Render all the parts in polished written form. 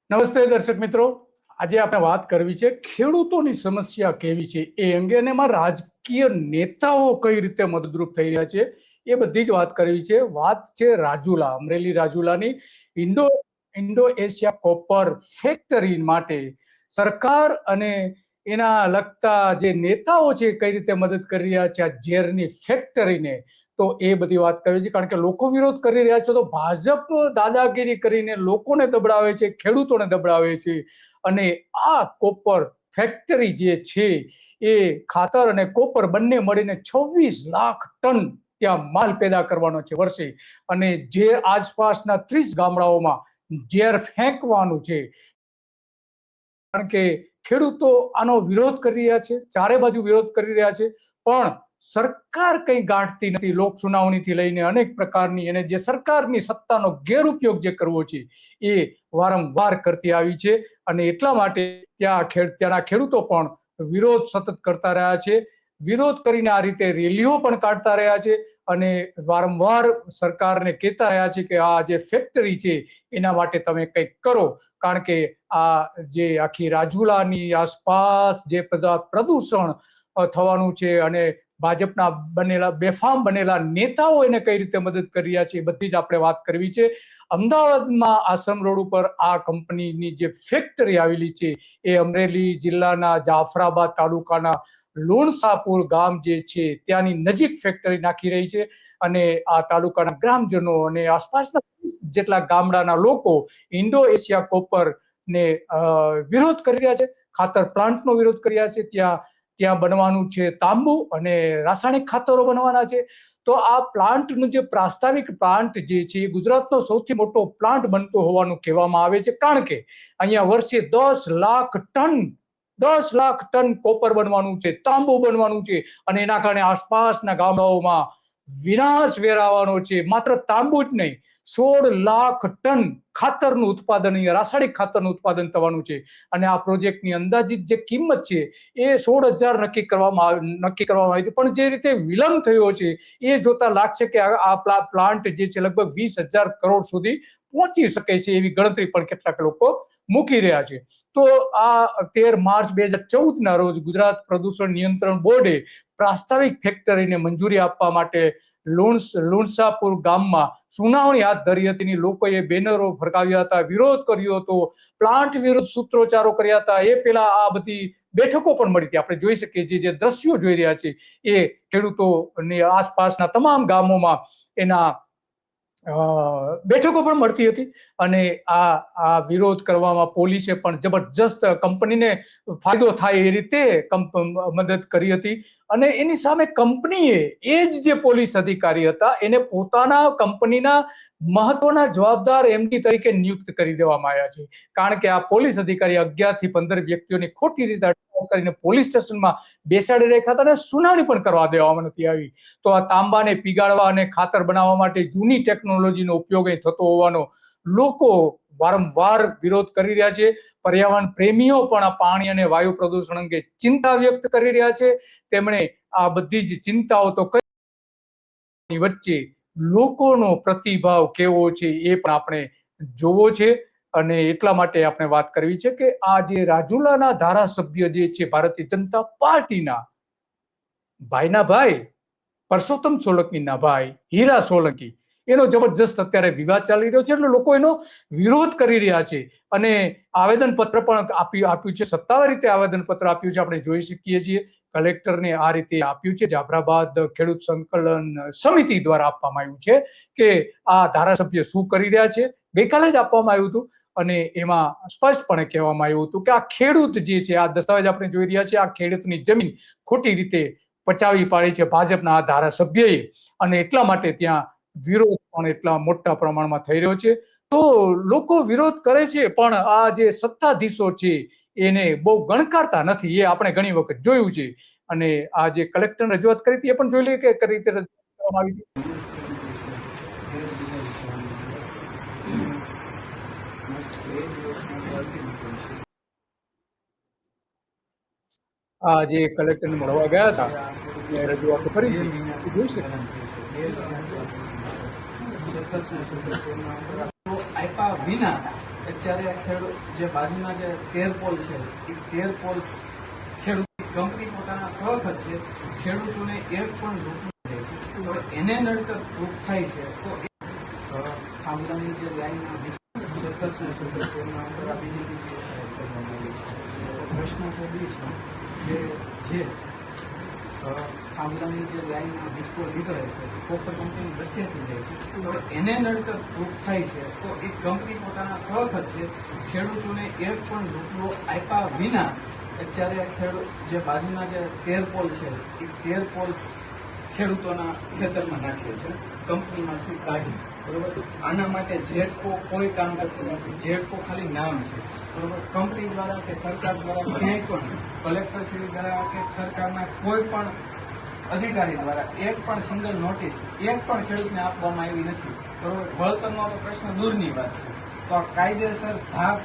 નમસ્તે દર્શક મિત્રો, આજે આપણે વાત કરવી છે ખેડૂતોની સમસ્યા કેવી છે એ અંગે અને એમાં રાજકીય નેતાઓ કઈ રીતે મદદરૂપ થઈ રહ્યા છે એ બધી જ વાત કરવી છે. વાત છે રાજુલા, અમરેલી રાજુલાની ઇન્ડો એશિયા કોપર ફેક્ટરી માટે સરકાર અને એના લગતા જે નેતાઓ છે કઈ રીતે મદદ કરી રહ્યા છે આ ઝેરની ફેક્ટરીને. તો એ બધી વાત કરવી છે, કારણ કે લોકો વિરોધ કરી રહ્યા છે તો ભાજપ દાદાગીરી કરીને લોકોને દબડાવે છે, ખેડૂતોને દબડાવે છે. અને આ કોપર ફેક્ટરી જે છે એ ખાતર અને કોપર બંને મળીને 26 લાખ ટન ત્યાં માલ પેદા કરવાનો છે વર્ષે. અને જે આસપાસના 30 ગામડાઓમાં ઝેર ફેંકવાનું છે, કારણ કે ખેડૂતો આનો વિરોધ કરી રહ્યા છે, ચારે બાજુ વિરોધ કરી રહ્યા છે. પણ સરકાર કંઈ ગાંઠતી નથી. લોક સુનાવણીથી લઈને અનેક પ્રકારની અને જે સરકારની સત્તાનો ગેરઉપયોગ જે કરવો છે એ વારંવાર કરતી આવી છે. અને એટલા માટે ત્યાંના ખેડૂતો પણ વિરોધ સતત કરતા રહ્યા છે. વિરોધ કરીને આ રીતે રેલીઓ પણ કાઢતા રહ્યા છે અને વારંવાર સરકારને કહેતા રહ્યા છે કે આ જે ફેક્ટરી છે એના માટે તમે કંઈક કરો, કારણ કે આ જે આખી રાજુલાની આસપાસ જે બધા પ્રદૂષણ થવાનું છે અને ભાજપના બેફામ બનેલા નેતાઓ એને કઈ રીતે મદદ કરી રહ્યા છે એ બધી જ આપણે વાત કરવી છે. અમદાવાદમાં આશ્રમ રોડ ઉપર આ કંપનીની જે ફેક્ટરી આવેલી છે એ અમરેલી જિલ્લાના જાફરાબાદ તાલુકાના લુણસાપુર ગામ જે છે ત્યાંની નજીક ફેક્ટરી નાખી રહી છે. અને આ તાલુકાના ગ્રામજનો અને આસપાસના જેટલા ગામડાના લોકો ઇન્ડો એશિયા કોપર ને વિરોધ કરી રહ્યા છે, ખાતર પ્લાન્ટનો વિરોધ કરી રહ્યા છે. ત્યાં બનવાનું છે તાંબુ અને રાસાયણિક ખાતરો બનવાના છે. તો આ પ્લાન્ટનું જે પ્રાસ્તાવિક પ્લાન્ટ જે છે એ ગુજરાતનો સૌથી મોટો પ્લાન્ટ બનતો હોવાનું કહેવામાં આવે છે, કારણ કે અહીંયા વર્ષે 10 લાખ ટન કોપર બનવાનું છે, તાંબુ બનવાનું છે. અને એના કારણે આસપાસના ગામડાઓમાં વિનાશ વેરાવાનો છે. માત્ર તાંબુ જ નહીં, 16 લાખ ટન ખાતરનું ઉત્પાદન, રાસાયણિક ખાતરનું ઉત્પાદન થવાનું છે. અને આ પ્રોજેક્ટની અંદાજિત જે કિંમત છે એ 16,000 નક્કી કરવામાં આવી હતી. પણ જે રીતે વિલંબ થયો છે એ જોતા લાગશે કે આ પ્લાન્ટ જે છે લગભગ 20,000 કરોડ સુધી પહોંચી શકે છે એવી ગણતરી પણ કેટલાક લોકો મૂકી રહ્યા છે. તો આ 13 માર્ચ 2014 રોજ ગુજરાત પ્રદૂષણ નિયંત્રણ બોર્ડે પ્રાસ્તાવિક ફેક્ટરીને મંજૂરી આપવા માટે લુણસાપુર ગામમાં સુનાવણી હાથ ધરી હતી. લોકોએ બેનરો ફરકાવ્યા હતા, વિરોધ કર્યો હતો, પ્લાન્ટ વિરુદ્ધ સૂત્રોચ્ચારો કર્યા હતા. એ પેલા આ બધી બેઠકો પણ મળી હતી. આપણે જોઈ શકીએ છીએ જે દ્રશ્યો જોઈ રહ્યા છે એ ખેડૂતોની આસપાસના તમામ ગામોમાં એના બેઠકો પણ મળતી હતી. અને આ વિરોધ કરવામાં પોલીસે પણ જબરજસ્ત કંપનીને ફાયદો થાય એ રીતે મદદ કરી હતી. અને એની સામે કંપનીએ એ જે પોલીસ અધિકારી હતા એને પોતાના કંપનીના મહત્વના જવાબદાર એમડી તરીકે નિયુક્ત કરી દેવામાં આવ્યા છે, કારણ કે આ પોલીસ અધિકારી 11 થી 15 વ્યક્તિઓની ખોટી રીતે અટકાયત કરીને પોલીસ સ્ટેશનમાં બેસાડી રાખ્યા હતા અને સુનાવણી પણ કરવા દેવામાં નથી આવી. તો આ તાંબાને પીગાળવા અને ખાતર બનાવવા માટે જૂની ટેકનોલોજીનો ઉપયોગ થતો હોવાનો લોકો વારંવાર વિરોધ કરી રહ્યા છે. પર્યાવરણ પ્રેમીઓ પણ આ પાણી અને વાયુ પ્રદૂષણ અંગે ચિંતા વ્યક્ત કરી રહ્યા છે. તેમણે આ બધી જ ચિંતાઓ તો કરી વચ્ચે લોકોનો પ્રતિભાવ કેવો છે એ પણ આપણે જોવો છે. અને એટલા માટે આપણે વાત કરવી છે કે આ જે રાજુલાના ધારાસભ્ય જે છે ભારતીય જનતા પાર્ટીના ભાઈના ભાઈ પરસોત્તમ સોલંકીના ભાઈ હીરા સોલંકી, એનો જબરજસ્ત અત્યારે વિવાદ ચાલી રહ્યો છે. એટલે લોકો એનો વિરોધ કરી રહ્યા છે અને આવેદનપત્ર પણ આપ્યું છે, સત્તાવાર રીતે આવેદનપત્ર આપ્યું છે. આપણે જોઈ શકીએ છીએ કલેક્ટરને આ રીતે આપ્યું છે. જાફરાબાદ ખેડૂત સંકલન સમિતિ દ્વારા આપવામાં આવ્યું છે કે આ ધારાસભ્ય શું કરી રહ્યા છે. ગઈકાલે જ આપવામાં આવ્યું હતું અને એમાં સ્પષ્ટપણે કહેવામાં આવ્યું હતું કે આ ખેડૂત જે છે, આ દસ્તાવેજ આપણે જોઈ રહ્યા છીએ, આ ખેડૂતની જમીન ખોટી રીતે પચાવી પાડી છે ભાજપના ધારાસભ્યએ. અને એટલા માટે ત્યાં વિરોધ પણ એટલા મોટા પ્રમાણમાં થઈ રહ્યો છે. તો લોકો વિરોધ કરે છે પણ આ જે સત્તાધીશો છે એને બહુ ગણકારતા નથી. એ આપણે ઘણી વખત જોયું છે. અને આ જે કલેક્ટર રજૂઆત કરી હતી એ પણ જોઈ લઈએ કે કઈ રીતે રજૂઆત કરવામાં આવી હતી. આ જે કલેક્ટરને મળવા ગયા હતા એ રજૂઆતો કરી જોઈ શકે. આપ્યા વિના અત્યારે જે બાજુના જે તેરપોલ છે એ તેરપોલ ખેડૂત કંપની પોતાના સ્વખર્ચે ખેડૂતોને એક પણ રૂપિયો દે છે. તો એને નડતર રૂપ થાય છે તો થાંભલાની જે લાઈનના પ્રશ્ન છે કે જે થાંભલાની જે લાઈનના વીજપોલ નીકળે છે કોપર કંપની વચ્ચેથી જાય છે તો એને નડતર રૂપ થાય છે તો એ કંપની પોતાના સ્વખર્ચે ખેડૂતોને એક પણ રૂપિયો આપ્યા વિના અત્યારે જે બાજુના જે તેરપોલ છે એ તેરપોલ ખેડૂતોના ખેતરમાં નાખે છે કંપનીમાંથી કાઢી. બરોબર. આના માટે જેટકો કોઈ કામ કરતું નથી. જેટકો ખાલી નામ છે. બરોબર. કંપની દ્વારા કે સરકાર દ્વારા ક્યાંય પણ કલેક્ટરશ્રી દ્વારા કે સરકારના કોઈ પણ અધિકારી દ્વારા એક પણ સિંગલ નોટિસ એક પણ ખેડૂતને આપવામાં આવી નથી. બરોબર. વળતરનો તો પ્રશ્ન દૂરની વાત છે. તો આ કાયદેસર ધાક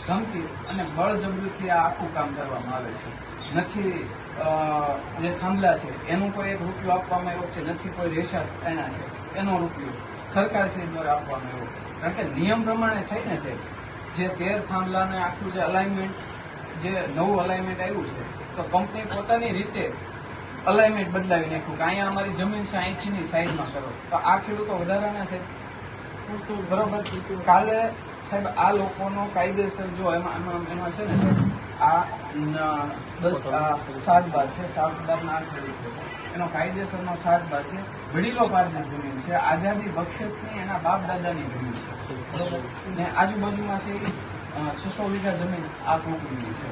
ધમકી અને બળજબરીથી આ આખું કામ કરવામાં આવે છે. નથી જે થાંભલા છે એનું કોઈ એક રૂપિયો આપવામાં આવ્યો છે, નથી કોઈ રેશા એના છે એનો રૂપિયો સરકારશ્રી દ્વારા આપવામાં આવ્યો. કારણ કે નિયમ પ્રમાણે થાય ને છે જે 13 થાંભલાને આખું જે અલાઇનમેન્ટ જે નવું અલાઇનમેન્ટ આવ્યું છે તો કંપની પોતાની રીતે અલાઇનમેન્ટ બદલાવી નાખ્યું કે અહીંયા અમારી જમીન છે અહીંથી સાઈડમાં કરો. તો આ ખેડૂતો વધારાના છે. બરોબર. કાલે સાહેબ આ લોકોનો કાયદેસર જો એમાં છે ને આ 7/12 છે. 7/12 આ ખેડૂતો છે એનો કાયદેસરનો 7/12 છે. વડીલો પારની જમીન છે, આઝાદી બક્ષેપની એના બાપ દાદાની જમીન છે. બરોબર. ને આજુબાજુમાં છે 600 વીઘા જમીન આ કંપનીની છે.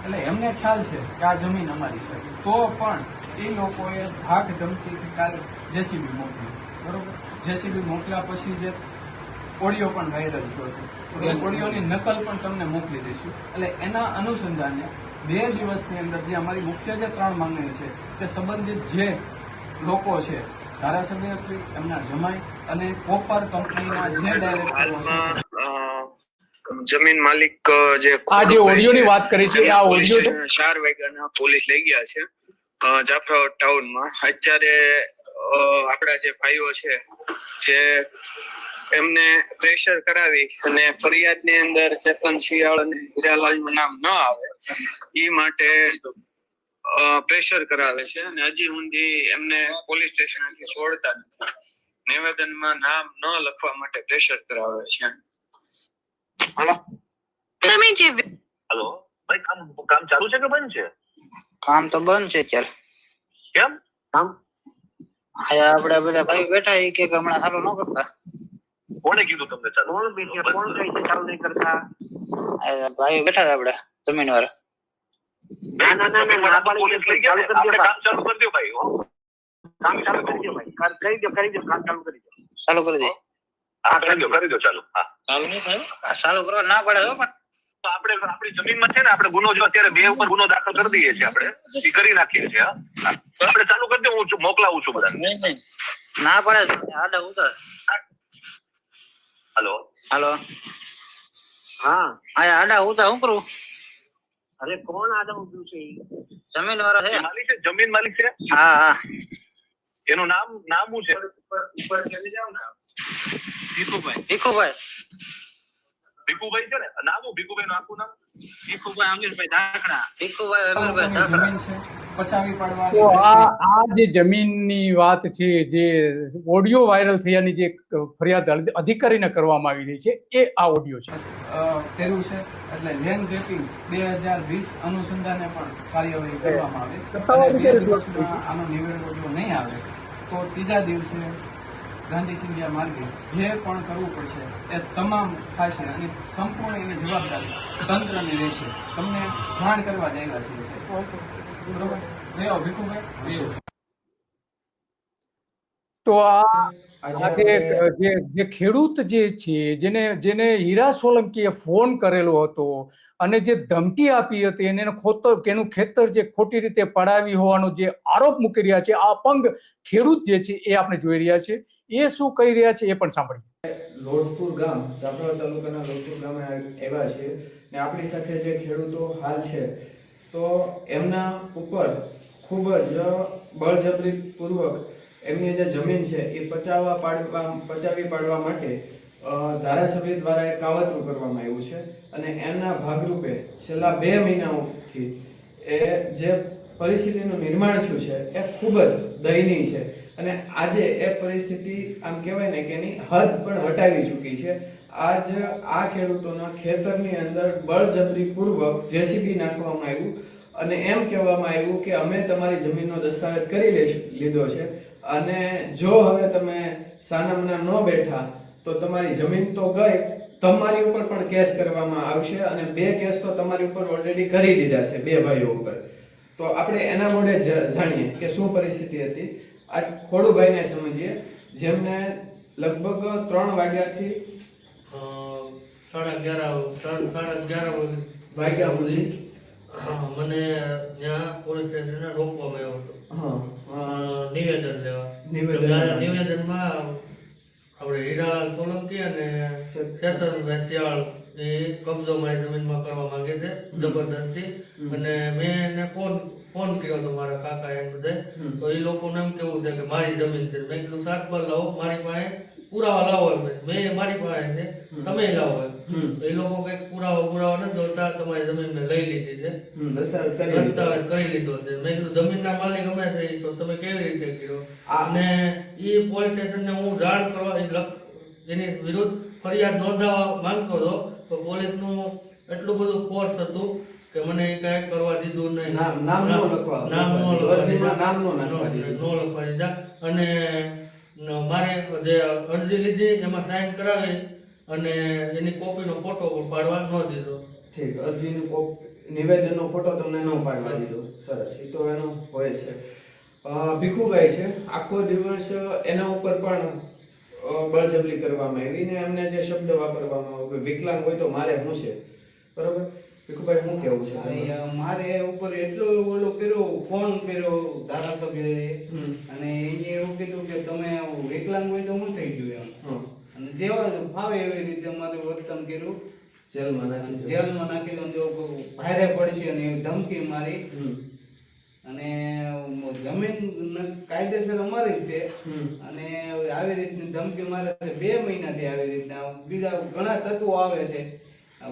એટલે એમને ખ્યાલ છે કે આ જમીન અમારી છે. તો પણ એ લોકોએ ધાક ધમકીથી કાલે જેસીબી મોકલી. બરોબર. જેસીબી મોકલ્યા પછી જે ઓડિયો પણ વાયરલ થયો છે ઓડિયોની નકલ પણ તમને મોકલી દઈશું. એટલે એના અનુસંધાને 2 દિવસની અંદર જે અમારી મુખ્ય જે 3 માંગણી છે કે સંબંધિત જે લોકો છે ધારાસભ્યશ્રી, એમના જમાઈ અને કોપર કંપનીના જે ડાયરેક્ટરો છે જમીન માલિક જે આ જે ઓડિયોની વાત કરી છે આ ઓડિયો 4 વાગ્યાના પોલીસ લઈ ગયા છે જાફરાબાદ ટાઉનમાં. અત્યારે આપણા જે ભાઈઓ છે જે એમને પ્રેશર કરાવી અને ફરિયાદની અંદર ચેતન શિયાળ અને હીરાલાલનું નામ ન આવે એ માટે પ્રેશર કરાવે છે અને હજી સુધી એમને પોલીસ સ્ટેશનથી છોડતા નથી. નિવેદનમાં નામ ન લખવા માટે પ્રેશર કરાવે છે. હેલો ભાઈ, કામ ચાલુ છે કે બંધ છે? કામ તો બંધ છે અત્યારે. કેમ કામ? આપડે બધા ભાઈ બેઠા એ કે હમણાં ચાલુ ન કરતા. કોને કીધું તમને ચાલુ? કોણ કહે છે ચાલુ નહીં કરતા? ભાઈ બેઠા હતા આપડે જમીન વાળા. ના પોલીસ લઈ ગયા. આપણે કામ ચાલુ કરી દો ભાઈ. કામ ચાલુ કરી દો ભાઈ. કરી દો કામ ચાલુ કરી દો. ચાલુ કરી દે. હા કરી દો ચાલુ. હા ચાલુ નહીં થયું. ચાલુ કરવા ના પડે હો. પણ આપણે આપણી જમીનમાં છે ને આપણે ગુનો જો અત્યારે 2 ઉપર ગુનો દાખલ કરી દઈએ છીએ. આપણે એ કરી નાખીએ છીએ. આપણે ચાલુ કરી દો. હું મોકલાવું છું બધા. નહીં ના પડે. આડા ઉતાર. હેલો હાલો. હા આડા ઉતાર હું કરું? અરે કોણ આદમ ઉભું છે? જમીન વાળા છે. માલિક છે, જમીન માલિક છે. હા એનું નામ શું છે? ઉપર ચડી જાવ ને. ભીખુભાઈ ભીખુભાઈ છે ને નામ? ભીખુભાઈ નું આખું નામ? ભીખુભાઈ અમીરભાઈ ધાકડા. ભીખુભાઈ અમીરભાઈ જમીન ધાકડા. છે પચાવી તો પાડવાની. આ જે જમીનની વાત છે જે ઓડિયો વાયરલ થયાની જે ફરિયાદ અધિકારીને કરવામાં આવી રહી છે એ આ ઓડિયો છે. કર્યું છે એટલે લેન્ડ ગ્રેપિંગ 2020 અનુસંધાને પણ કાર્યવાહી કરવામાં આવે. અને 2 દિવસમાં આનો નિવેડો જો નહીં આવે તો 3જા દિવસે ગાંધી સિંધિયા માર્ગે જે પણ કરવું પડશે એ તમામ થશે અને સંપૂર્ણ એની જવાબદારી તંત્રની રહેશે. તમને જાણ કરવા જ આવ્યા છે. બરોબર. ભીખુભાઈ તો જે ખેડૂત જે છે જેને હીરા સોલંકીએ ફોન કરેલો હતો અને જે ધમકી આપી હતી અને એનું ખેતર જે ખોટી રીતે પડાવી હોવાનો જે આરોપ મૂકી રહ્યા છે આ અપંગ ખેડૂત જે છે એ આપણે જોઈ રહ્યા છે. એ શું કહી રહ્યા છે એ પણ સાંભળીએ. લોટપુર ગામ, જાફરાબાદ તાલુકાના લોટપુર ગામે આવ્યા છે ને આપણી સાથે જે ખેડૂતો હાલ છે તો એમના ઉપર ખૂબ જ બળજબરીપૂર્વક એમની જે જમીન છે એ પચાવી પાડવા માટે ધારાસભ્ય દ્વારા એક કાવતરું કરવામાં આવ્યું છે અને એમના ભાગરૂપે છેલ્લા 2 મહિનાઓથી એ જે પરિસ્થિતિનું નિર્માણ થયું છે એ ખૂબ જ દયનીય છે અને આજે એ પરિસ્થિતિ આમ કહેવાય ને કે એની હદ પણ વટાવી ચૂકી છે. આજ આ ખેડૂતોના ખેતરની અંદર બળજબરીપૂર્વક જેસીબી નાખવામાં આવ્યું અને એમ કહેવામાં આવ્યું કે અમે તમારી જમીનનો દસ્તાવેજ કરી લીધો છે અને જો હવે તમે સાનામના ન બેઠા તો તમારી જમીન તો ગઈ, તમારી ઉપર પણ કેસ કરવામાં આવશે અને 2 કેસ તો તમારી ઉપર ઓલરેડી કરી દીધા છે 2 ભાઈઓ ઉપર. તો આપણે એના મોઢે જાણીએ કે શું પરિસ્થિતિ હતી. આજ ખોડુભાઈને સમજીએ, જેમને લગભગ 3 વાગ્યાથી 11:30 વાગ્યા સુધી મને ત્યાં પોલીસ સ્ટેશને રોકવામાં આવ્યો હતો નિવેદન લેવા. નિવેદનમાં આપણે હીરાલાલ સોલંકી અને ચેતનભાઈ શિયાળ એ કબજો મારી જમીનમાં કરવા માંગે છે જબરદસ્તી. અને મેં એને ફોન કર્યો હતો મારા કાકા એમ બધા, તો એ લોકોને એમ કેવું છે કે મારી જમીન છે. મેં કીધું સાતબાર લાવો, મારી પાસે પુરાવા લાવો. મેં મારી પાસે છે, તમે લાવો. તો એ લોકો કઈક પુરાવા નથી જોતા, તમારી જમીન મેં લઈ લીધી છે, દસ્તાવેજ કરી લીધો છે. મેં કીધું જમીનના માલિક અમે છે, તો તમે કેવી રીતે કર્યો? અને એ પોલીસ સ્ટેશનને હું જાણ કરવા એની વિરુદ્ધ ફરિયાદ નોંધાવવા માંગતો હતો, તો પોલીસનું એટલું બધું ફોર્સ હતું કે મને કાંઈ કરવા દીધું નહીં. નામ નો લખવા દીધા. અને મારે જે અરજી લીધી એમાં સાઈન કરાવી અને એની કોપીનો ફોટો પાડવા ન દીધો. ઠીક, અરજીની નિવેદનનો ફોટો તમને ન પાડવા દીધો. સરસ, એ તો એનો હોય છે. ભીખુભાઈ છે, આખો દિવસ એના ઉપર પણ બળજબરી કરવામાં આવી ને એમને જે શબ્દ વાપરવામાં આવ્યો, વિકલાંગ હોય તો મારે શું છે, બરોબર? ભીખુભાઈ શું કેવું છે? મારે ઉપર એટલો ઓલો કર્યો, ફોન કર્યો ધારાસભ્યએ અને એને એવું કીધું કે તમે વિકલાંગ હોય તો શું થઈ ગયું એમ. અને જેવા ફાવે એવી રીતે મારે વર્તન કર્યું, જેલમાં નાખી દો, જો ભારે પડશે અને એવી ધમકી મારી. અને જમીન કાયદેસર અમારી છે અને આવી રીતની ધમકી મારે છે 2 મહિનાથી. આવી રીતના બીજા ઘણા તત્વો આવે છે,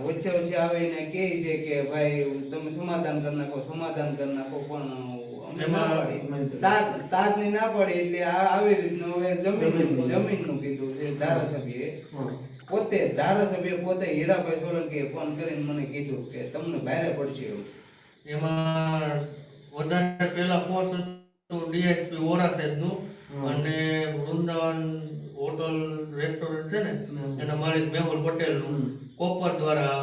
વચ્ચે વચ્ચે આવીને કહે છે કે ભાઈ તમે સમાધાન કરી નાખો, પણ અમે ના પાડી, તારની ના પાડી. એટલે આવી રીતનું હવે જમીનનું કીધું છે ધારાસભ્યએ. ધારાસભ્ય પોતે હીરાભાઈ સોલંકીએ ફોન કરીને મને કીધું કે તમને ભારે પડશે એવું. એમાં વધારે પેલા ફોર્સ હતું ડીએસપી વોરા સાહેબનું અને વૃંદાવન હોટલ રેસ્ટોરન્ટ છે ને એના માલિક મેહુલ પટેલનું કોપર દ્વારા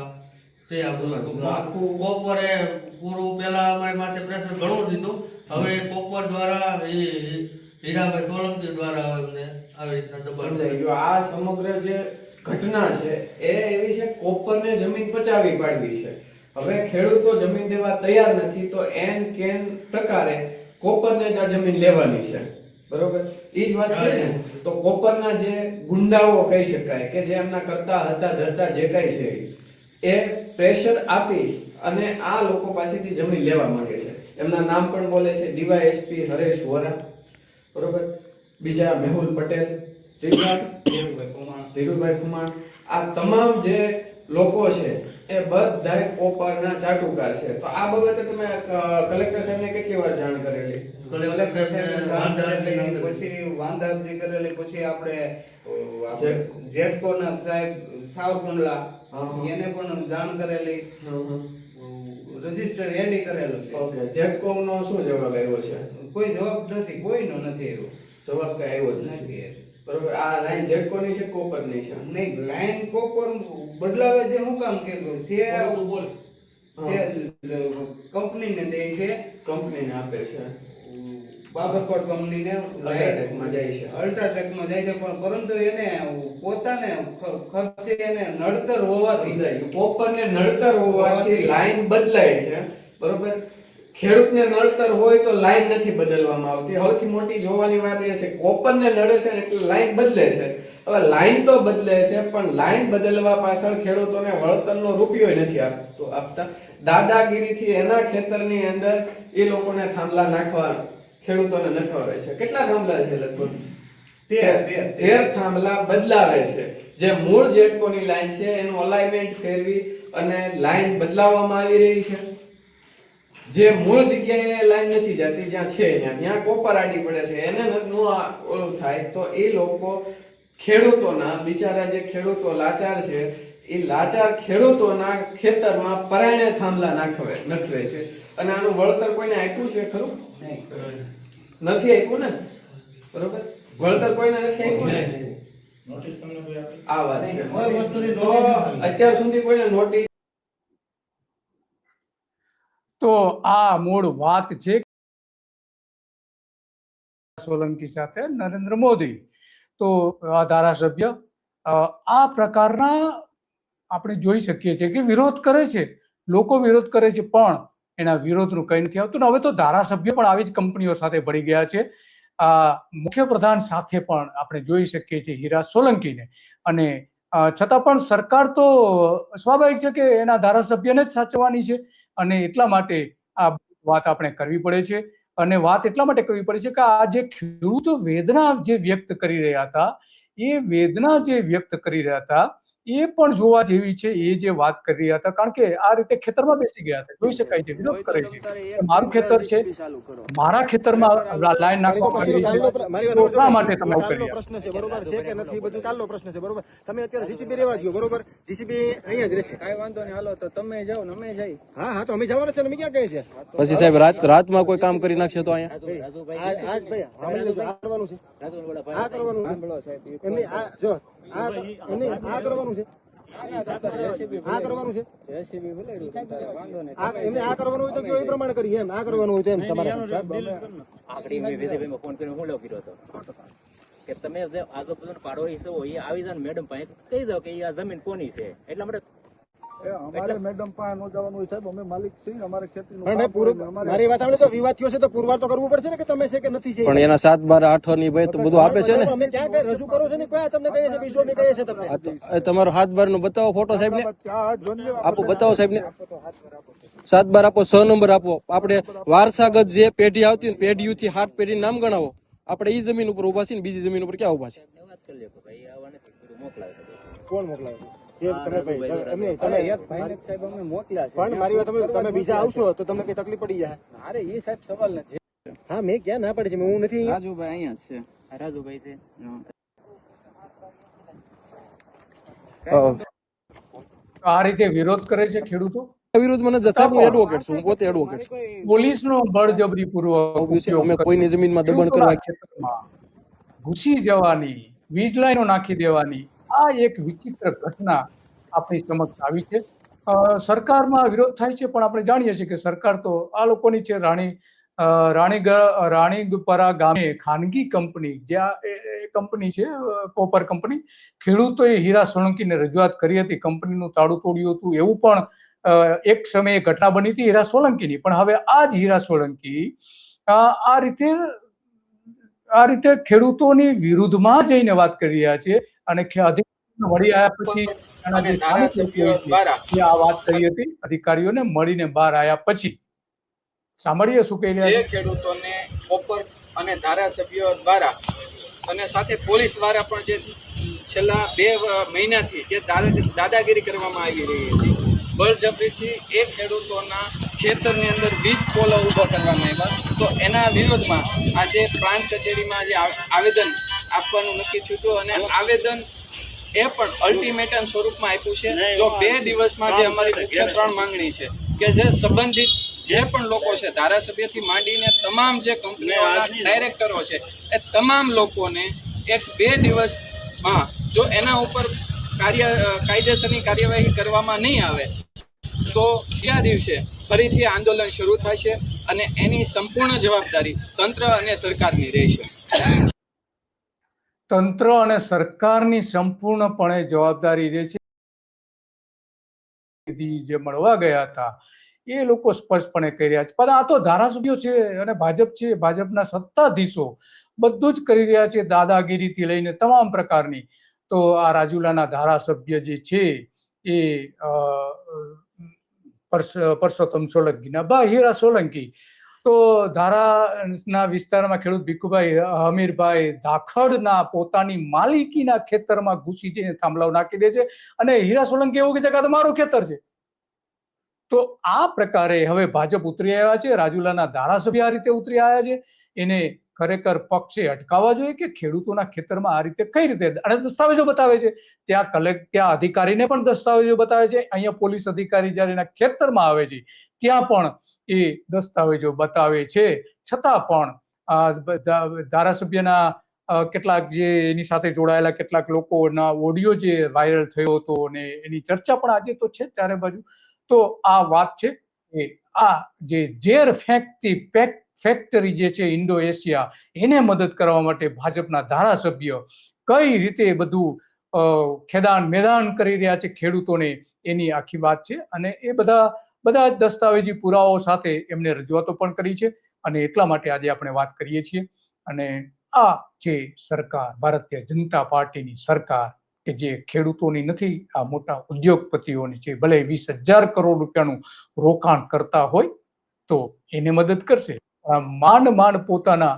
છે. કોપરે પૂરું પેલા અમારી માથે પ્રેશર ઘણું દીધું, હવે કોપર દ્વારા એ હીરાભાઈ સોલંકી દ્વારા અમને આવી રીતના દબાણ. સમજાઈ ગયું. આ સમગ્ર જે ઘટના છે એ એવી છે, કોપરને જમીન પચાવી પાડવી છે. હવે ખેડૂતો જમીન દેવા તૈયાર નથી તો એન કેન પ્રકારે કોપરને જ આ જમીન લેવાની છે, બરોબર? એ જ વાત છે ને. તો કોપરના જે ગુંડાઓ કહી શકાય કે જે એમના કરતા હતા ધરતા જે કઈ છે એ પ્રેશર આપી અને આ લોકો પાસેથી જમીન લેવા માંગે છે. એમના નામ પણ બોલે છે, ડીવાયએસપી હરેશ વોરા, બરોબર, બીજા મેહુલ પટેલ, ધીરુભાઈ ખુમાણ. આ તમામ જે લોકો છે એ બધા કોપરના ચાટુકાર છે. તો આ બાબતે તમે કલેક્ટર સાહેબને કેટલી વાર જાણ કરેલી? પછી વાંધા અરજી કરેલી, પછી આપણે જેટકોના સાહેબ સાવકુંડલા એને પણ જાણ કરેલી, રજીસ્ટર એડી કરેલું છે. ઓકે, જેટકો નો શું જવાબ આવ્યો છે? કોઈ જવાબ નથી, કોઈનો નથી આવ્યો જવાબ. કઈ આવ્યો જ નથી, બરોબર? આ લાઈન જેટકો ની છે, કોપર ની છે? નહીં, લાઈન કોપર બદલાવે છે. શું કામ કે કંપનીને દે છે, કંપનીને આપે છે, બાબરકોટ કંપનીને અલ્ટ્રાટેકમાં જાય છે, અલ્ટ્રાટેકમાં જાય છે. પણ પરંતુ એને પોતાને ખર્ચે એને નડતર હોવાથી, કોપરને નડતર હોવાથી લાઈન બદલાય છે, બરોબર? ખેડૂતને નડતર હોય તો લાઈન નથી બદલવામાં આવતી. સૌથી મોટી જોવાની વાત એ છે, કોપરને નડે છે એટલે લાઈન બદલે છે. હવે લાઈન તો બદલે છે પણ લાઈન બદલવા પાછળ ખેડૂતોને વળતરનો રૂપિયો નથી આપતા. દાદાગીરીથી એના ખેતરની અંદર એ લોકોને થાંભલા નાખવા ખેડૂતોને નખવાવે છે. કેટલા થાંભલા છે? લગભગ 13 થાંભલા બદલાવે છે. જે મૂળ જેટકોની લાઈન છે એનું અલાઇનમેન્ટ ફેરવી અને લાઈન બદલાવવામાં આવી રહી છે. જે મૂળ જગ્યાએ લાઈન નથી જતી, જ્યાં છે ત્યાં કોપર આડી પડે છે. એને નું ઓલું થાય તો એ લોકો ખેડૂતોના બિચારા જે ખેડૂતો લાચાર છે એ લાચાર ખેડૂતોના ખેતરમાં પરાયણે થાંભલા નખવે છે. અને આનું વળતર કોઈને આપ્યું છે ખરું? નથી આપ્યું ને, બરોબર? વળતર કોઈને નથી આપ્યું ને, આ વાત છે. તો અત્યાર સુધી કોઈને નોટિસ. તો આ મૂળ વાત છે સોલંકી સાથે નરેન્દ્ર મોદી. તો આ ધારાસભ્ય આ પ્રકારના આપણે જોઈ શકીએ છીએ કે વિરોધ કરે છે, લોકો વિરોધ કરે છે, પણ એના વિરોધનું કંઈ નથી આવતું. હવે તો ધારાસભ્ય પણ આવી જ કંપનીઓ સાથે ભળી ગયા છે. મુખ્યપ્રધાન સાથે પણ આપણે જોઈ શકીએ છીએ હીરા સોલંકીને. અને છતાં પણ સરકાર તો સ્વાભાવિક છે કે એના ધારાસભ્યને જ સાચવવાની છે. અને એટલા માટે આ વાત આપણે કરવી પડે છે. અને વાત એટલા માટે કરવી પડે છે કે આ જે ખેડૂતો વેદના જે વ્યક્ત કરી રહ્યા હતા, એ વેદના જે વ્યક્ત કરી રહ્યા હતા એ પણ જોવા જેવી છે. એ જે વાત કરી રહ્યા હતા, કારણ કે આ રીતે ખેતરમાં બેસી ગયા છે, જોઈ શકાય છે, વિરોધ કરે છે. મારું ખેતર છે, મારા ખેતરમાં લાઈન નાખવામાં આવી રહી છે, તો શા માટે તમે આવું કરી રહ્યા છો? પ્રશ્ન છે, બરોબર છે કે નથી, બધું કાલનો પ્રશ્ન છે, બરોબર. તમે અત્યારે જીસીબી રહેવા દો, બરોબર. જીસીબી અહીંયા જ રહેશે. કાંઈ વાંધો નહીં, હાલો તો તમે જાઓ ને અમે જઈએ. હા તો અમે જવાના છે ને, અમે ક્યાં કહે છે? પછી સાહેબ રાતમાં કોઈ કામ કરી નાખશે તો અહીંયા આજ ભાઈ આ કરવાનું છે, આ કરવાનું છે એમની, આ જો આ એમની આ કરવાનું છે, આ કરવાનું છે. જેસીબી બોલાવી વાંધો નહીં. એમને આ કરવાનું હોય તો કયો એ પ્રમાણે કરીએ, એમ આ કરવાનું હોય તો એમ તમારે આખડી મેં વિજયભાઈ ફોન કરીને હું કર્યો હતો કે તમે જે આજુબાજુ પાડો હિસ્સો હોય એ આવી જાય મેડમ પાસે કહી દો કે આ જમીન કોની છે. એટલા માટે અમારે મેડમ પાસે ન જવાનું હોય સાહેબ, અમે માલિક છીએ, અમારે ખેતીનું મારી વાત આપણે તો વિવાદ થયો છે તો પુરવાર તો કરવું પડશે ને કે તમે છે કે નથી છે. પણ એના 7, 12, 8 ની ભાઈ તો બધું આપે છે ને. અમે ક્યાં રજૂ કરો છો ને કયા તમને કહીએ છે, બીજો અમે કહીએ છે તમને. તમારો 7, 12 નો બતાવો ફોટો સાહેબ ને આપો, બતાવો સાહેબ ને 7, 12 આપો, 6 નંબર આપો. આપણે વારસાગત જે પેઢી આવતી ને પેઢીઓથી 7 પેઢી નામ ગણાવો. આપણે ઈ જમીન ઉપર ઉભા છીએ ને બીજી જમીન ઉપર ક્યાં ઉભા છે? વાત કરી લે કે ભાઈ આવા નથી મોકલાવે. કોણ મોકલાવે? પણ મારી વાત તમે બીજા આવશો તો તમને કઈ તકલીફ પડી જાય? અરે એ સાહેબ સવાલ નથી. હા મેં ક્યાં ના પડે છે, હું નથી. રાજુભાઈ અહીંયા જ છે. રાજુભાઈ છે. આ રીતે વિરોધ કરે છે ખેડૂતો. વિરોધમાં નથી સાહેબ, હું એડવોકેટ છું, હું પોતે એડવોકેટ છું. પોલીસનો બળજબરી પૂર્વક અમે કોઈની જમીનમાં દબાણ કરવા ખેતરમાં ઘૂસી જવાની, વીજ લાઈનો નાખી દેવાની આ એક વિચિત્ર ઘટના આપણી સમક્ષ આવી છે. સરકારમાં વિરોધ થાય છે, પણ આપણે જાણીએ છીએ કે સરકાર તો આ લોકોની છે. રાણીગપરા ગામે ખાનગી કંપની, જે કંપની છે કોપર કંપની, ખેડૂતોએ હીરા સોલંકીને રજૂઆત કરી હતી, કંપનીનું તાળું તોડ્યું હતું. એવું પણ એક સમયે ઘટના બની હતી હીરા સોલંકીની. પણ હવે આ જ હીરા સોલંકી આ રીતે ખેડૂતોની વિરુદ્ધમાં જઈને વાત કરી રહ્યા છે. અને મળી આવ્યા પછી આ વાત કરી હતી, અધિકારીઓને મળીને બહાર આવ્યા પછી સાંભળીએ શું કહી રહ્યા છે. ખેડૂતોને કોપર અને ધારાસભ્યો દ્વારા અને સાથે પોલીસ દ્વારા પણ જે છેલ્લા 2 મહિનાથી જે દાદાગીરી કરવામાં આવી રહી હતી, બળજબરીથી એ ખેડૂતોના ખેતરની અંદર વીજ પોલો ઊભો કરવામાં આવ્યા. તો એના વિરોધમાં આજે પ્રાંત કચેરીમાં જે આવેદન આપવાનું નક્કી થયું હતું. અને આવેદન એ પણ અલ્ટિમેટમ સ્વરૂપમાં આપ્યું છે. જો 2 દિવસમાં જે અમારી મુખ્ય 3 માંગણી છે કે જે સંબંધિત જે પણ લોકો છે, ધારાસભ્યથી માંડીને તમામ જે કંપનીઓના ડાયરેક્ટરો છે, એ તમામ લોકોને 1-2 દિવસમાં જો એના ઉપર કાયદેસરની કાર્યવાહી કરવામાં નહીં આવે તો બીજા દિવસે ફરીથી આંદોલન શરૂ થશે. અને એની સંપૂર્ણ જવાબદારી તંત્ર અને સરકારની રહેશે. તંત્ર અને સરકારની સંપૂર્ણપણે જવાબદારી રહે છે. જે મળવા ગયા હતા એ લોકો સ્પષ્ટપણે કહી રહ્યા છે. પણ આ તો ધારાસભ્યો છે અને ભાજપ છે, ભાજપના સત્તાધીશો બધું જ કરી રહ્યા છે, દાદાગીરીથી લઈને તમામ પ્રકારની. તો આ રાજુલાના ધારાસભ્ય જે છે એ પરસોત્તમ સોલંકીના બા હીરા સોલંકી, તો ધારાના વિસ્તારમાં ખેડૂત ભીખુભાઈ હમીરભાઈ ધાખડના પોતાની માલિકીના ખેતરમાં ઘૂસી જઈને થાંભલાઓ નાખી દે છે અને હીરા સોલંકી એવું કહે છે કે આ તો મારું ખેતર છે. તો આ પ્રકારે હવે ભાજપ ઉતરી આવ્યા છે, રાજુલાના ધારાસભ્ય આ રીતે ઉતરી આવ્યા છે. એને ખરેખર પક્ષે અટકાવવા જોઈએ કે ખેડૂતોના ખેતરમાં આ રીતે કઈ રીતે, અને દસ્તાવેજો બતાવે છે, ત્યાં અધિકારીને પણ દસ્તાવેજો બતાવે છે, અહીંયા પોલીસ અધિકારી જયારે એના ખેતરમાં આવે છે ત્યાં પણ એ દસ્તાવેજો બતાવે છે. છતાં પણ ધારાસભ્યના કેટલાક જે એની સાથે જોડાયેલા કેટલાક લોકોના ઓડિયો જે વાયરલ થયો હતો અને એની ચર્ચા પણ આજે તો છે ચારે બાજુ. તો આ વાત છે એ આ જે ઝેર ફેંકતી ફેક્ટરી જે છે ઇન્ડો એશિયા, એને મદદ કરવા માટે ભાજપના ધારાસભ્ય કઈ રીતે બધું ખેદાન મેદાન કરી રહ્યા છે ખેડૂતોને, એની આખી વાત છે. અને એ બધા દસ્તાવેજી પુરાવાઓ સાથે એમને રજૂઆતો પણ કરી છે અને એટલા માટે આજે આપણે વાત કરીએ છીએ. અને આ જે સરકાર, ભારતીય જનતા પાર્ટીની સરકાર કે જે ખેડૂતોની નથી, આ મોટા ઉદ્યોગપતિઓની છે, ભલે 20,000 કરોડ રૂપિયાનું રોકાણ કરતા હોય તો એને મદદ કરશે. માંડ પોતાના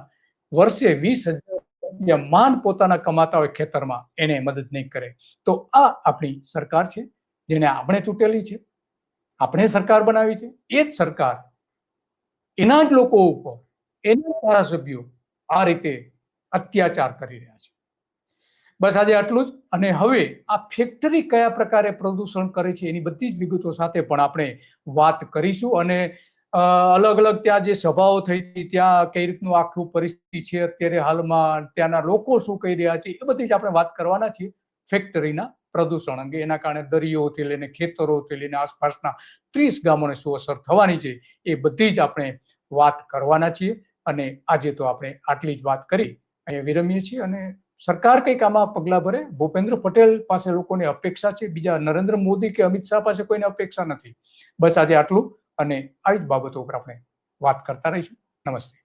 વર્ષે 20,000 રૂપિયા માંડ પોતાના કમાતા હોય ખેતરમાં, એને મદદ નહીં કરે. તો આ આપણી સરકાર છે જેને આપણે ચૂંટેલી છે, આપણે સરકાર બનાવી છે. એ જ સરકાર એના જ લોકો ઉપર, એના ધારાસભ્યો આ રીતે અત્યાચાર કરી રહ્યા છે. બસ આજે આટલું જ. અને હવે આ ફેક્ટરી કયા પ્રકારે પ્રદૂષણ કરે છે એની બધી જ વિગતો સાથે પણ આપણે વાત કરીશું. અને અલગ અલગ ત્યાં જે સભાઓ થઈ હતી ત્યાં કઈ રીતનું આખું પરિસ્થિતિ છે અત્યારે હાલમાં, ત્યાંના લોકો શું કહી રહ્યા છે, એ બધી જ આપણે વાત કરવાના છીએ ફેક્ટરીના પ્રદૂષણ અંગે. એના કારણે દરિયોથી લઈને ખેતરોથી લઈને આસપાસના 30 ગામોને શું અસર થવાની છે એ બધી જ આપણે વાત કરવાના છીએ. અને આજે તો આપણે આટલી જ વાત કરી અહીંયા વિરમીએ છીએ. અને સરકાર કંઈક આમાં પગલાં ભરે. ભૂપેન્દ્ર પટેલ પાસે લોકોને અપેક્ષા છે, બીજા નરેન્દ્ર મોદી કે અમિત શાહ પાસે કોઈને અપેક્ષા નથી. બસ આજે આટલું. અને આવી જ બાબતો ઉપર આપણે વાત કરતા રહીશું. નમસ્તે.